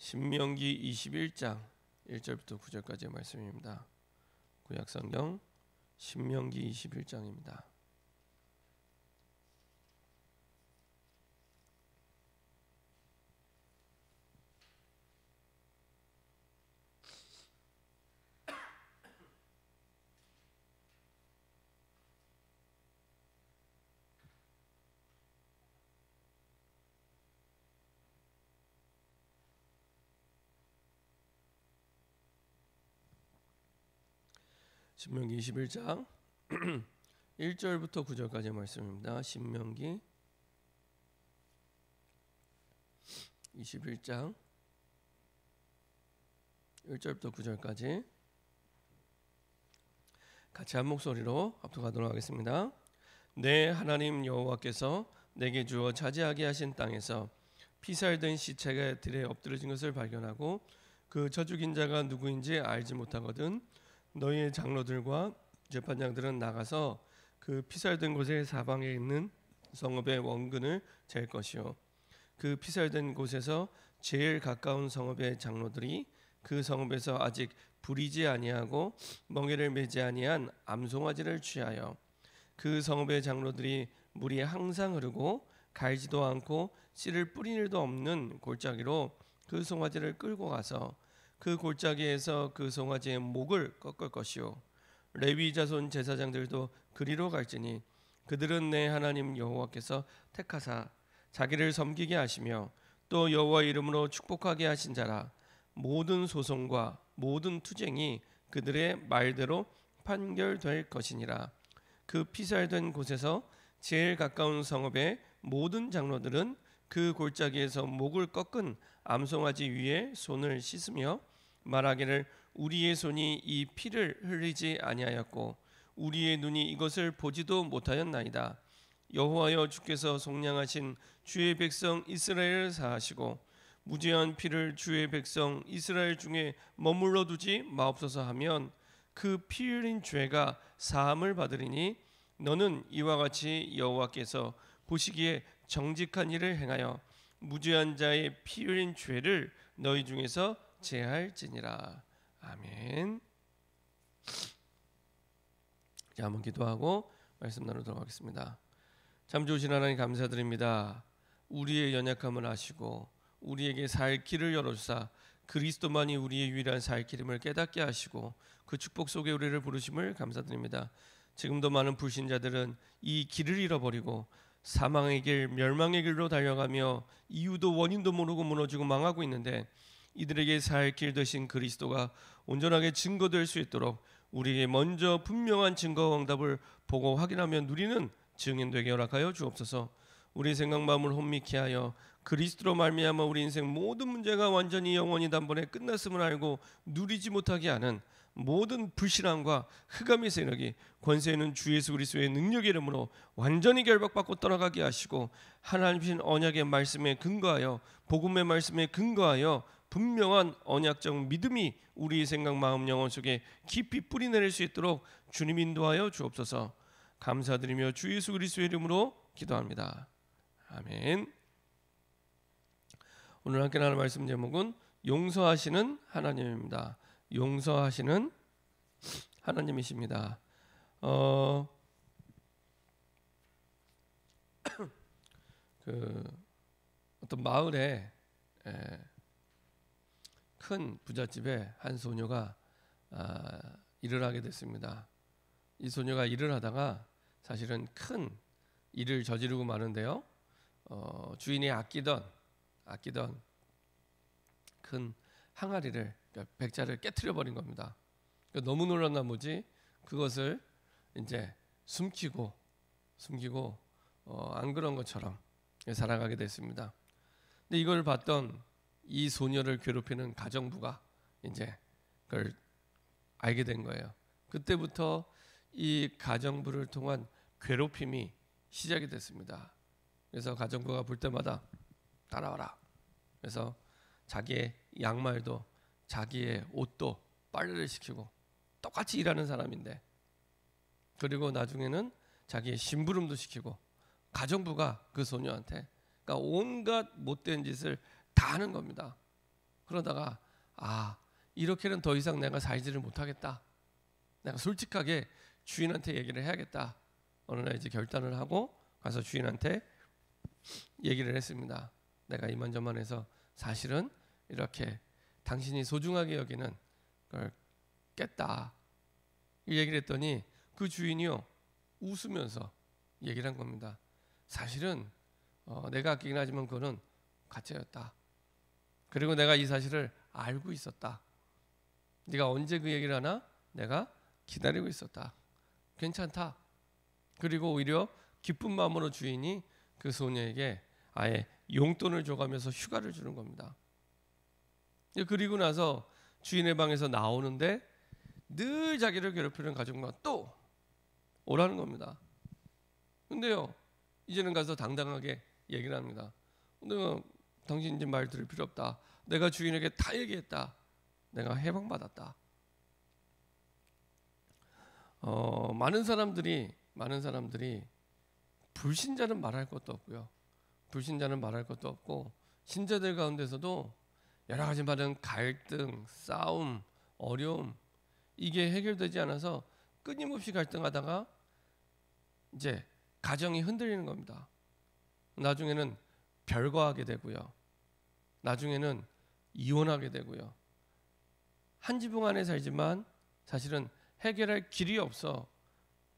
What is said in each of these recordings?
신명기 21장 1절부터 9절까지의 말씀입니다. 구약성경 신명기 21장입니다. 신명기 21장 1절부터 9절까지의 말씀입니다. 신명기 21장 1절부터 9절까지 같이 한 목소리로 합독하도록 하겠습니다. 내 하나님 여호와께서 내게 주어 차지하게 하신 땅에서 피살된 시체가 들에 엎드려진 것을 발견하고 그 쳐 죽인 자가 누구인지 알지 못하거든 너희의 장로들과 재판장들은 나가서 그 피살된 곳의 사방에 있는 성읍의 원근을 잴 것이요 그 피살된 곳에서 제일 가까운 성읍의 장로들이 그 성읍에서 아직 부리지 아니하고 멍에를 매지 아니한 암송아지를 취하여 그 성읍의 장로들이 물이 항상 흐르고 갈지도 않고 씨를 뿌린 일도 없는 골짜기로 그 송아지를 끌고 가서 그 골짜기에서 그 송아지의 목을 꺾을 것이요 레위 자손 제사장들도 그리로 갈지니 그들은 내 하나님 여호와께서 택하사 자기를 섬기게 하시며 또 여호와 이름으로 축복하게 하신 자라 모든 소송과 모든 투쟁이 그들의 말대로 판결될 것이니라. 그 피살된 곳에서 제일 가까운 성읍의 모든 장로들은 그 골짜기에서 목을 꺾은 암송아지 위에 손을 씻으며 말하기를 우리의 손이 이 피를 흘리지 아니하였고 우리의 눈이 이것을 보지도 못하였나이다. 여호와여 주께서 속량하신 주의 백성 이스라엘을 사하시고 무죄한 피를 주의 백성 이스라엘 중에 머물러 두지 마옵소서 하면 그 피 흘린 죄가 사함을 받으리니 너는 이와 같이 여호와께서 보시기에 정직한 일을 행하여 무죄한 자의 피 흘린 죄를 너희 중에서 제할지니라. 아멘. 자, 한번 기도하고 말씀 나누도록 하겠습니다. 참 좋으신 하나님 감사드립니다. 우리의 연약함을 아시고 우리에게 살 길을 열어주사 그리스도만이 우리의 유일한 살 길임을 깨닫게 하시고 그 축복 속에 우리를 부르심을 감사드립니다. 지금도 많은 불신자들은 이 길을 잃어버리고 사망의 길, 멸망의 길로 달려가며 이유도 원인도 모르고 무너지고 망하고 있는데 이들에게 살 길 되신 그리스도가 온전하게 증거될 수 있도록 우리에게 먼저 분명한 증거와 응답을 보고 확인하며 누리는 증인되게 허락하여 주옵소서. 우리 생각 마음을 혼미케 하여 그리스도로 말미암아 우리 인생 모든 문제가 완전히 영원히 단번에 끝났음을 알고 누리지 못하게 하는 모든 불신앙과 흑암의 세력이 권세 있는 주 예수 그리스도의 능력의 이름으로 완전히 결박받고 떠나가게 하시고 하나님이신 언약의 말씀에 근거하여 복음의 말씀에 근거하여 분명한 언약적 믿음이 우리 생각 마음 영혼 속에 깊이 뿌리내릴 수 있도록 주님 인도하여 주옵소서. 감사드리며 주 예수 그리스도의 이름으로 기도합니다. 아멘. 오늘 함께 나눌 말씀 제목은 용서하시는 하나님입니다. 용서하시는 하나님이십니다. 어떤 마을에 큰 부잣집에 한 소녀가 일을 하게 됐습니다. 이 소녀가 일을 하다가 사실은 큰 일을 저지르고 마는데요. 주인이 아끼던 큰 항아리를, 그러니까 백자를 깨트려 버린 겁니다. 그러니까 너무 놀란 나머지 그것을 이제 숨기고 안 그런 것처럼 살아가게 됐습니다. 근데 이걸 봤던 이 소녀를 괴롭히는 가정부가 이제 그걸 알게 된 거예요. 그때부터 이 가정부를 통한 괴롭힘이 시작이 됐습니다. 그래서 가정부가 볼 때마다 따라와라. 그래서 자기의 양말도 자기의 옷도 빨래를 시키고 똑같이 일하는 사람인데, 그리고 나중에는 자기의 심부름도 시키고 가정부가 그 소녀한테 그러니까 온갖 못된 짓을 다 하는 겁니다. 그러다가 이렇게는 더 이상 내가 살지를 못하겠다. 내가 솔직하게 주인한테 얘기를 해야겠다. 어느 날 이제 결단을 하고 가서 주인한테 얘기를 했습니다. 내가 이만저만해서 사실은 이렇게 당신이 소중하게 여기는 걸 깼다. 이 얘기를 했더니 그 주인이요 웃으면서 얘기를 한 겁니다. 사실은 내가 아끼긴 하지만 그거는 가짜였다. 그리고 내가 이 사실을 알고 있었다. 네가 언제 그 얘기를 하나? 내가 기다리고 있었다. 괜찮다. 그리고 오히려 기쁜 마음으로 주인이 그 소녀에게 아예 용돈을 줘가면서 휴가를 주는 겁니다. 그리고 나서 주인의 방에서 나오는데 늘 자기를 괴롭히는 가족만 또 오라는 겁니다. 근데요 이제는 가서 당당하게 얘기를 합니다. 내가 당신 이제 말 들을 필요 없다. 내가 주인에게 다 얘기했다. 내가 해방받았다. 많은 사람들이 불신자는 말할 것도 없고요. 불신자는 말할 것도 없고 신자들 가운데서도 여러 가지 많은 갈등, 싸움, 어려움 이게 해결되지 않아서 끊임없이 갈등하다가 이제 가정이 흔들리는 겁니다. 나중에는 별거하게 되고요. 나중에는 이혼하게 되고요. 한 지붕 안에 살지만 사실은 해결할 길이 없어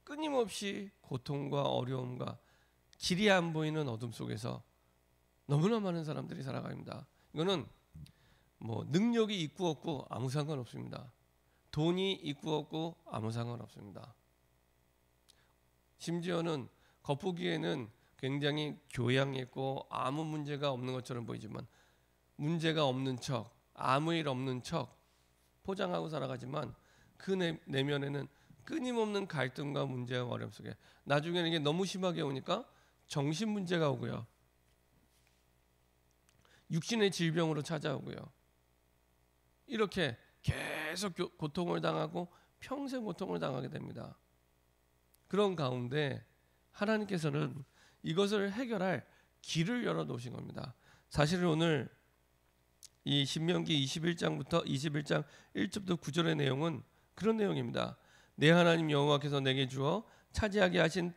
끊임없이 고통과 어려움과 길이 안 보이는 어둠 속에서 너무나 많은 사람들이 살아갑니다. 이거는 뭐 능력이 있고 없고 아무 상관없습니다. 돈이 있고 없고 아무 상관없습니다. 심지어는 겉보기에는 굉장히 교양 있고 아무 문제가 없는 것처럼 보이지만 문제가 없는 척, 아무 일 없는 척 포장하고 살아가지만 그 내면에는 끊임없는 갈등과 문제와 어려움 속에 나중에는 이게 너무 심하게 오니까 정신 문제가 오고요. 육신의 질병으로 찾아오고요. 이렇게 계속 고통을 당하고 평생 고통을 당하게 됩니다. 그런 가운데 하나님께서는 이것을 해결할 길을 열어놓으신 겁니다. 사실은 오늘 이 신명기 21장부터 21장 1절부터 9절의 내용은 그런 내용입니다. 내 하나님 여호와께서 내게 주어 차지하게 하신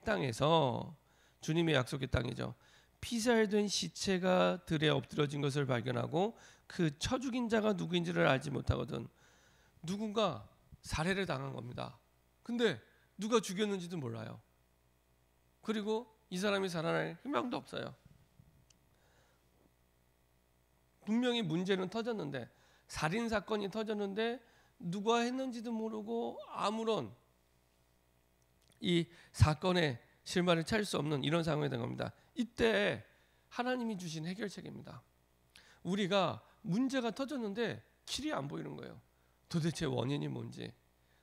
땅에서 주님의 약속의 땅이죠. 피살된 시체가 들에 엎드러진 것을 발견하고 그 쳐 죽인 자가 누구인지를 알지 못하거든. 누군가 살해를 당한 겁니다. 근데 누가 죽였는지도 몰라요. 그리고 이 사람이 살아날 희망도 없어요. 분명히 문제는 터졌는데 살인 사건이 터졌는데 누가 했는지도 모르고 아무런 이 사건의 실마리를 찾을 수 없는 이런 상황이 된 겁니다. 이때 하나님이 주신 해결책입니다. 우리가 문제가 터졌는데 길이 안 보이는 거예요. 도대체 원인이 뭔지,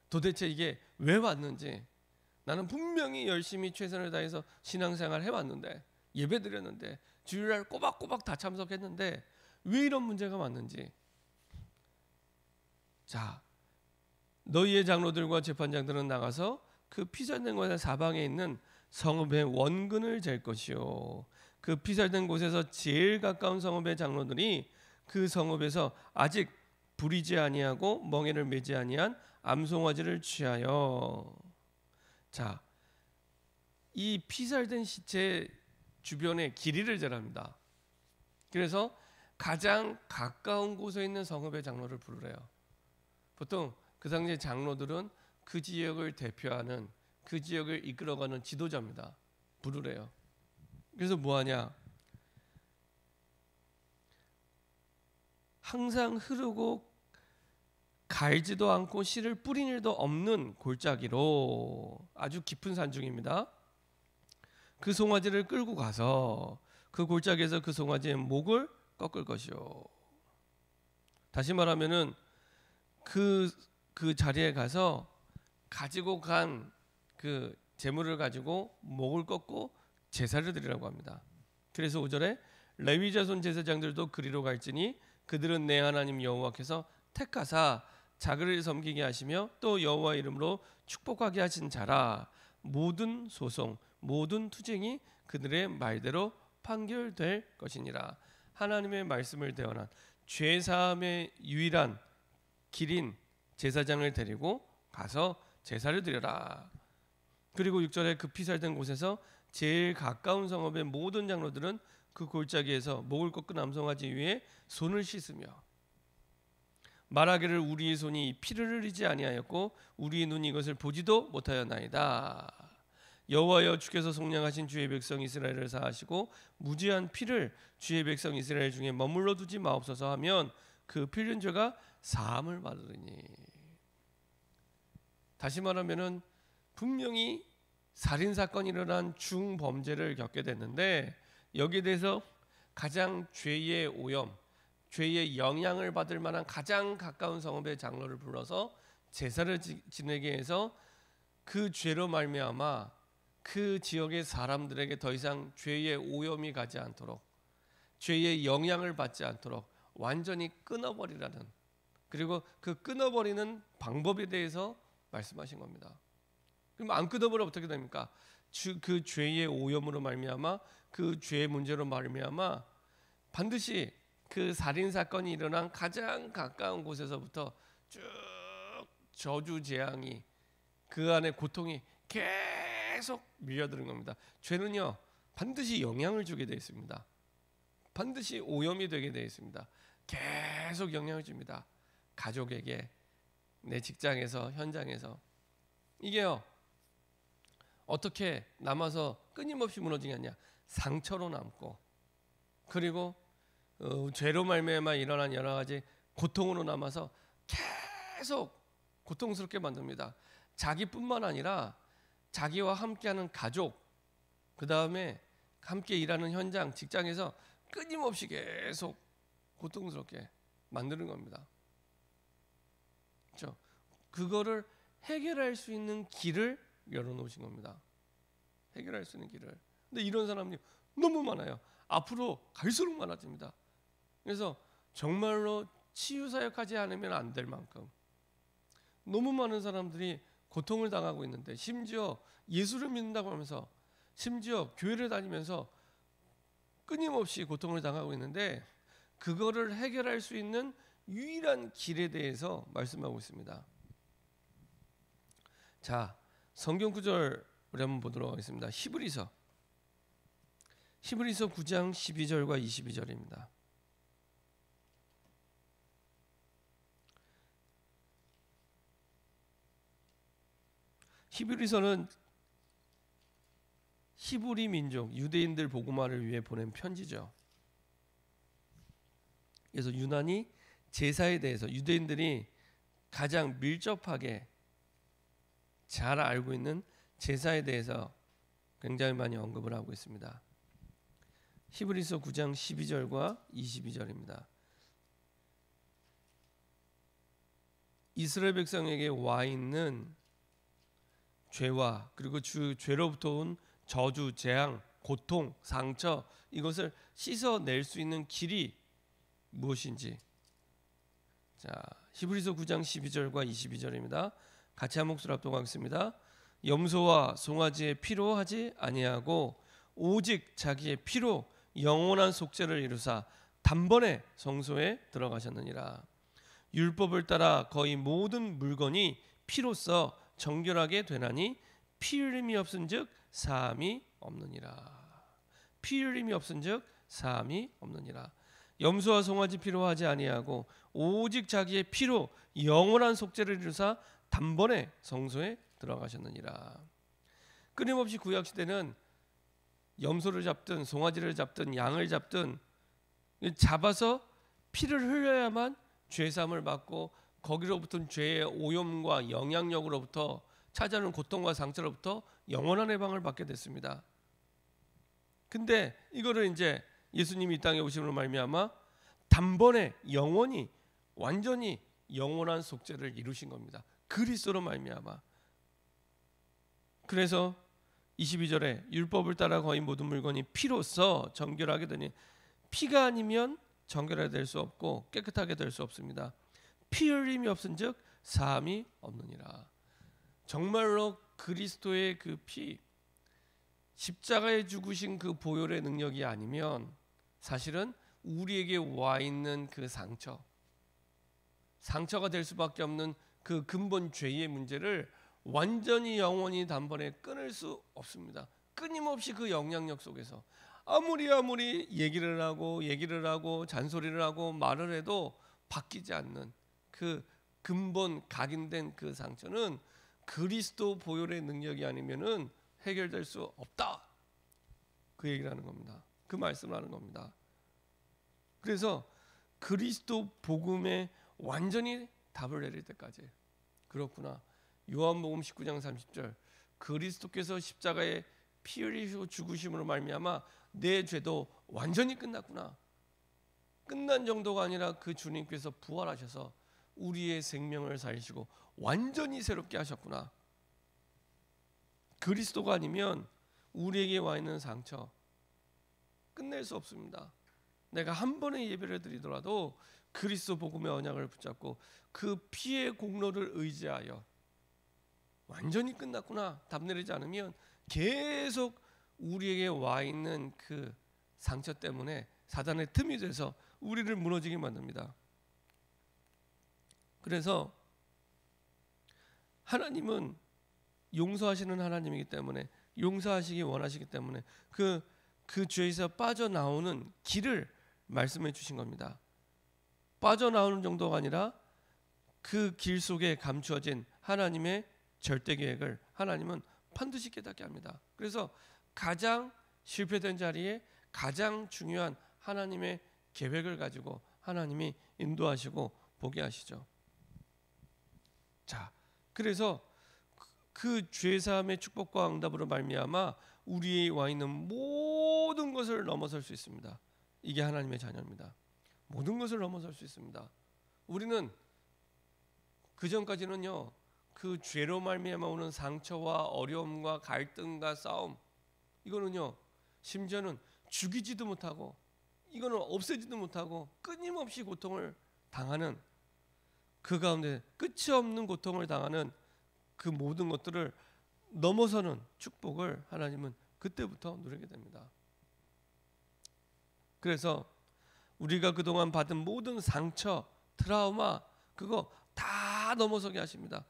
도대체 이게 왜 왔는지. 나는 분명히 열심히 최선을 다해서 신앙생활 해왔는데, 예배드렸는데, 주일날 꼬박꼬박 다 참석했는데 왜 이런 문제가 왔는지. 자, 너희의 장로들과 재판장들은 나가서 그 피살된 곳의 사방에 있는 성읍의 원근을 잴 것이요, 그 피살된 곳에서 제일 가까운 성읍의 장로들이 그 성읍에서 아직 부리지 아니하고 멍에를 매지 아니한 암송아지를 취하여. 자, 이 피살된 시체 주변에 길이를 재랍니다. 그래서 가장 가까운 곳에 있는 성읍의 장로를 부르래요. 보통 그 당시의 장로들은 그 지역을 대표하는, 그 지역을 이끌어가는 지도자입니다. 부르래요. 그래서 뭐하냐? 항상 흐르고 갈지도 않고 씨를 뿌린 일도 없는 골짜기로, 아주 깊은 산중입니다. 그 송아지를 끌고 가서 그 골짜기에서 그 송아지의 목을 꺾을 것이요. 다시 말하면은 그 자리에 가서 가지고 간 그 제물을 가지고 목을 꺾고 제사를 드리라고 합니다. 그래서 5절에 레위 자손 제사장들도 그리로 갈지니 그들은 내 하나님 여호와께서 택하사 자기를 섬기게 하시며 또 여호와 이름으로 축복하게 하신 자라. 모든 소송, 모든 투쟁이 그들의 말대로 판결될 것이니라. 하나님의 말씀을 대언한 죄 사함의 유일한 길인 제사장을 데리고 가서 제사를 드려라. 그리고 6절에 그 피살된 곳에서 제일 가까운 성읍의 모든 장로들은 그 골짜기에서 목을 꺾은 암송아지 위에 손을 씻으며 말하기를 우리의 손이 이 피를 흘리지 아니하였고 우리의 눈이 이것을 보지도 못하였나이다. 여호와여 주께서 속량하신 주의 백성 이스라엘을 사하시고 무지한 피를 주의 백성 이스라엘 중에 머물러 두지 마옵소서 하면 그 피 흘린 죄가 사함을 받으리니. 다시 말하면은 분명히 살인 사건이 일어난 중범죄를 겪게 됐는데 여기에 대해서 가장 죄의 오염, 죄의 영향을 받을 만한 가장 가까운 성읍의 장로를 불러서 제사를 지내게 해서 그 죄로 말미암아 그 지역의 사람들에게 더 이상 죄의 오염이 가지 않도록, 죄의 영향을 받지 않도록 완전히 끊어버리라는, 그리고 그 끊어버리는 방법에 대해서 말씀하신 겁니다. 그럼 안 끊어버려 어떻게 됩니까? 그 죄의 오염으로 말미암아, 그 죄의 문제로 말미암아 반드시 그 살인 사건이 일어난 가장 가까운 곳에서부터 쭉 저주 재앙이, 그 안에 고통이 계속 밀려드는 겁니다. 죄는요 반드시 영향을 주게 되어 있습니다. 반드시 오염이 되게 되어 있습니다. 계속 영향을 줍니다. 가족에게, 내 직장에서, 현장에서. 이게요 어떻게 남아서 끊임없이 무너지겠냐? 상처로 남고, 그리고 죄로 말미암아 일어난 여러 가지 고통으로 남아서 계속 고통스럽게 만듭니다. 자기뿐만 아니라 자기와 함께하는 가족, 그 다음에 함께 일하는 현장, 직장에서 끊임없이 계속 고통스럽게 만드는 겁니다. 그렇죠? 그거를 해결할 수 있는 길을 열어놓으신 겁니다. 해결할 수 있는 길을. 근데 이런 사람이 너무 많아요. 앞으로 갈수록 많아집니다. 그래서 정말로 치유 사역하지 않으면 안 될 만큼 너무 많은 사람들이 고통을 당하고 있는데, 심지어 예수를 믿는다고 하면서, 심지어 교회를 다니면서 끊임없이 고통을 당하고 있는데, 그거를 해결할 수 있는 유일한 길에 대해서 말씀하고 있습니다. 자, 성경 구절 우리 한번 보도록 하겠습니다. 히브리서 9장 12절과 22절입니다. 히브리서는 히브리 민족 유대인들 복음화를 위해 보낸 편지죠. 그래서 유난히 제사에 대해서 유대인들이 가장 밀접하게 잘 알고 있는 제사에 대해서 굉장히 많이 언급을 하고 있습니다. 히브리서 9장 12절과 22절입니다. 이스라엘 백성에게 와 있는 죄와, 그리고 죄로부터 온 저주, 재앙, 고통, 상처, 이것을 씻어낼 수 있는 길이 무엇인지. 자, 히브리서 9장 12절과 22절입니다. 같이 한 목소리 합독하겠습니다. 염소와 송아지의 피로 하지 아니하고 오직 자기의 피로 영원한 속죄를 이루사 단번에 성소에 들어가셨느니라. 율법을 따라 거의 모든 물건이 피로써 정결하게 되나니 피 흘림이 없은즉 사함이 없느니라. 피 흘림이 없은즉 사함이 없느니라. 염소와 송아지 피로 하지 아니하고 오직 자기의 피로 영원한 속죄를 이루사 단번에 성소에 들어가셨느니라. 끊임없이 구약 시대는 염소를 잡든 송아지를 잡든 양을 잡든 잡아서 피를 흘려야만 죄 사함을 받고, 거기로부터 죄의 오염과 영향력으로부터 찾아오는 고통과 상처로부터 영원한 해방을 받게 됐습니다. 근데 이거를 이제 예수님이 이 땅에 오심으로 말미암아 단번에 영원히, 완전히 영원한 속죄를 이루신 겁니다. 그리스도로 말미암아. 그래서 22절에 율법을 따라 거의 모든 물건이 피로써 정결하게 되니, 피가 아니면 정결하게 될 수 없고 깨끗하게 될 수 없습니다. 피 흘림이 없은즉 사함이 없느니라. 정말로 그리스도의 그 피, 십자가에 죽으신 그 보혈의 능력이 아니면 사실은 우리에게 와 있는 그 상처가 될 수밖에 없는 그 근본 죄의 문제를 완전히 영원히 단번에 끊을 수 없습니다. 끊임없이 그 영향력 속에서 아무리 얘기를 하고 잔소리를 하고 말을 해도 바뀌지 않는 그 근본 각인된 그 상처는 그리스도 보혈의 능력이 아니면은 해결될 수 없다. 그 얘기를 하는 겁니다. 그 말씀을 하는 겁니다. 그래서 그리스도 복음에 완전히 답을 내릴 때까지 그렇구나. 요한복음 19장 30절 그리스도께서 십자가에 피 흘리시고 죽으심으로 말미암아 내 죄도 완전히 끝났구나. 끝난 정도가 아니라 그 주님께서 부활하셔서 우리의 생명을 살리시고 완전히 새롭게 하셨구나. 그리스도가 아니면 우리에게 와 있는 상처 끝낼 수 없습니다. 내가 한 번의 예배를 드리더라도 그리스도 복음의 언약을 붙잡고 그 피의 공로를 의지하여 완전히 끝났구나 답 내리지 않으면 계속 우리에게 와 있는 그 상처 때문에 사단의 틈이 돼서 우리를 무너지게 만듭니다. 그래서 하나님은 용서하시는 하나님이기 때문에 용서하시기 원하시기 때문에 그 죄에서 빠져나오는 길을 말씀해 주신 겁니다. 빠져나오는 정도가 아니라 그 길 속에 감추어진 하나님의 절대 계획을 하나님은 반드시 깨닫게 합니다. 그래서 가장 실패된 자리에 가장 중요한 하나님의 계획을 가지고 하나님이 인도하시고 보게 하시죠. 자, 그래서 그 죄사함의 축복과 응답으로 말미암아 우리에 와 있는 모든 것을 넘어설 수 있습니다. 이게 하나님의 자녀입니다. 모든 것을 넘어설 수 있습니다. 우리는 그 전까지는요, 그 죄로 말미암아 오는 상처와 어려움과 갈등과 싸움, 이거는요, 심지어는 죽이지도 못하고, 이거는 없애지도 못하고 끊임없이 고통을 당하는 그 가운데 끝이 없는 고통을 당하는 그 모든 것들을 넘어서는 축복을 하나님은 그때부터 누리게 됩니다. 그래서 우리가 그동안 받은 모든 상처, 트라우마 그거 다 넘어서게 하십니다.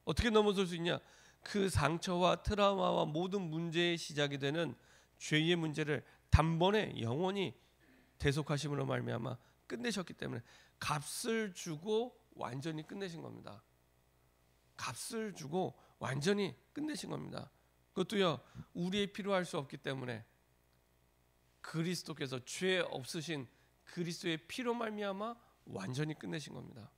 어떻게 넘어설 수 있냐? 그 상처와 트라우마와 모든 문제의 시작이 되는 죄의 문제를 단번에 영원히 대속하심으로 말미암아 끝내셨기 때문에 값을 주고 완전히 끝내신 겁니다. 값을 주고 완전히 끝내신 겁니다. 그것도요, 우리의 피로 할 수 없기 때문에 그리스도께서 죄 없으신 그리스도의 피로 말미암아 완전히 끝내신 겁니다.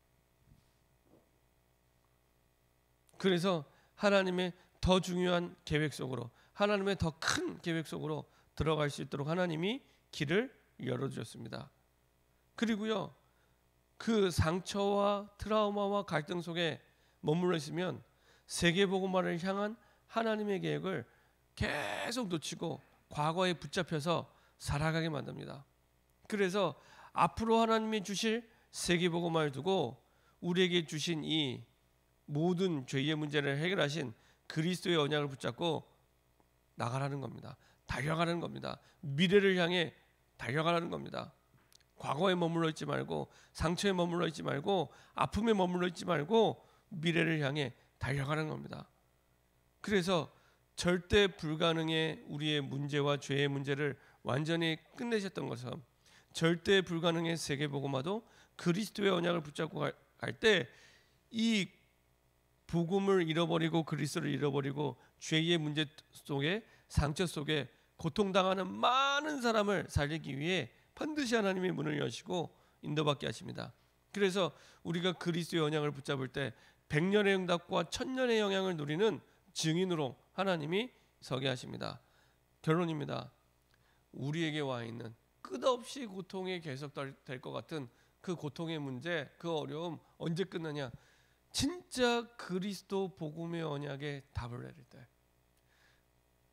그래서 하나님의 더 중요한 계획 속으로, 하나님의 더 큰 계획 속으로 들어갈 수 있도록 하나님이 길을 열어주셨습니다. 그리고요, 그 상처와 트라우마와 갈등 속에 머물러 있으면 세계복음화를 향한 하나님의 계획을 계속 놓치고 과거에 붙잡혀서 살아가게 만듭니다. 그래서 앞으로 하나님이 주실 세계복음화를 두고 우리에게 주신 이 모든 죄의 문제를 해결하신 그리스도의 언약을 붙잡고 나가라는 겁니다. 달려가라는 겁니다. 미래를 향해 달려가라는 겁니다. 과거에 머물러 있지 말고, 상처에 머물러 있지 말고, 아픔에 머물러 있지 말고 미래를 향해 달려가는 겁니다. 그래서 절대 불가능의 우리의 문제와 죄의 문제를 완전히 끝내셨던 것처럼 절대 불가능의 세계복음화도 그리스도의 언약을 붙잡고 갈 때 이 복음을 잃어버리고 그리스도를 잃어버리고 죄의 문제 속에 상처 속에 고통당하는 많은 사람을 살리기 위해 반드시 하나님의 문을 여시고 인도받게 하십니다. 그래서 우리가 그리스도의 언약을 붙잡을 때 100년의 응답과 1000년의 영향을 누리는 증인으로 하나님이 서게 하십니다. 결론입니다. 우리에게 와 있는 끝없이 고통이 계속될 것 같은 그 고통의 문제, 그 어려움 언제 끝나냐? 진짜 그리스도 복음의 언약에 답을 내릴 때,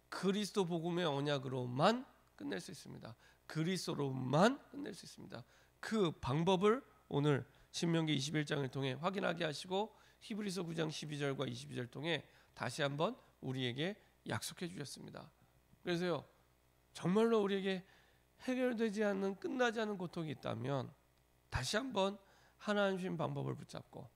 그리스도 복음의 언약으로만 끝낼 수 있습니다. 그리스도로만 끝낼 수 있습니다. 그 방법을 오늘 신명기 21장을 통해 확인하게 하시고 히브리서 9장 12절과 22절 통해 다시 한번 우리에게 약속해 주셨습니다. 그래서요, 정말로 우리에게 해결되지 않는 끝나지 않은 고통이 있다면 다시 한번 하나님 주신 방법을 붙잡고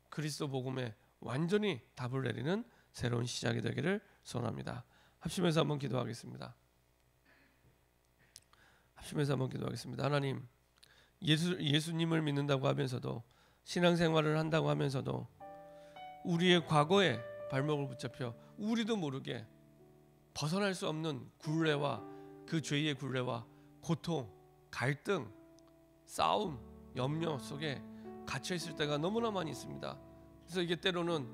그리스도 복음에 완전히 답을 내리는 새로운 시작이 되기를 소원합니다. 합심해서 한번 기도하겠습니다. 합심해서 한번 기도하겠습니다. 하나님, 예수님을 믿는다고 하면서도 신앙생활을 한다고 하면서도 우리의 과거에 발목을 붙잡혀 우리도 모르게 벗어날 수 없는 굴레와 그 죄의 굴레와 고통, 갈등, 싸움, 염려 속에 갇혀 있을 때가 너무나 많이 있습니다. 그래서 이게 때로는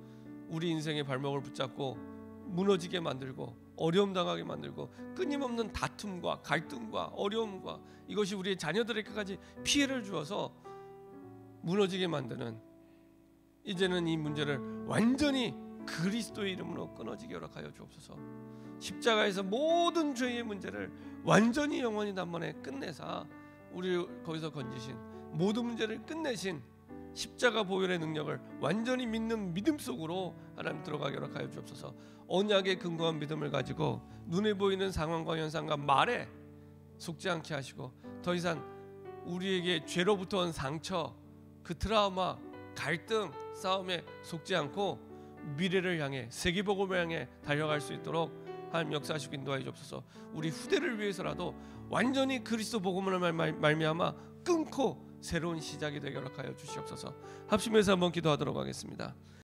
우리 인생의 발목을 붙잡고 무너지게 만들고 어려움 당하게 만들고 끊임없는 다툼과 갈등과 어려움과 이것이 우리의 자녀들에게까지 피해를 주어서 무너지게 만드는, 이제는 이 문제를 완전히 그리스도의 이름으로 끊어지게 허락하여 주옵소서. 십자가에서 모든 죄의 문제를 완전히 영원히 단번에 끝내사 우리 거기서 건지신 모든 문제를 끝내신 십자가 보혈의 능력을 완전히 믿는 믿음 속으로 하나님 들어가게 허락하여 주옵소서. 언약의 근거한 믿음을 가지고 눈에 보이는 상황과 현상과 말에 속지 않게 하시고 더 이상 우리에게 죄로부터 온 상처, 그 트라우마, 갈등, 싸움에 속지 않고 미래를 향해 세계복음을 향해 달려갈 수 있도록 하나님 역사하시고 인도하여 주옵소서. 우리 후대를 위해서라도 완전히 그리스도 복음을 말미암아 끊고 새로운 시작이 되게 허락하여 주시옵소서. 합심해서 한번 기도하도록 하겠습니다.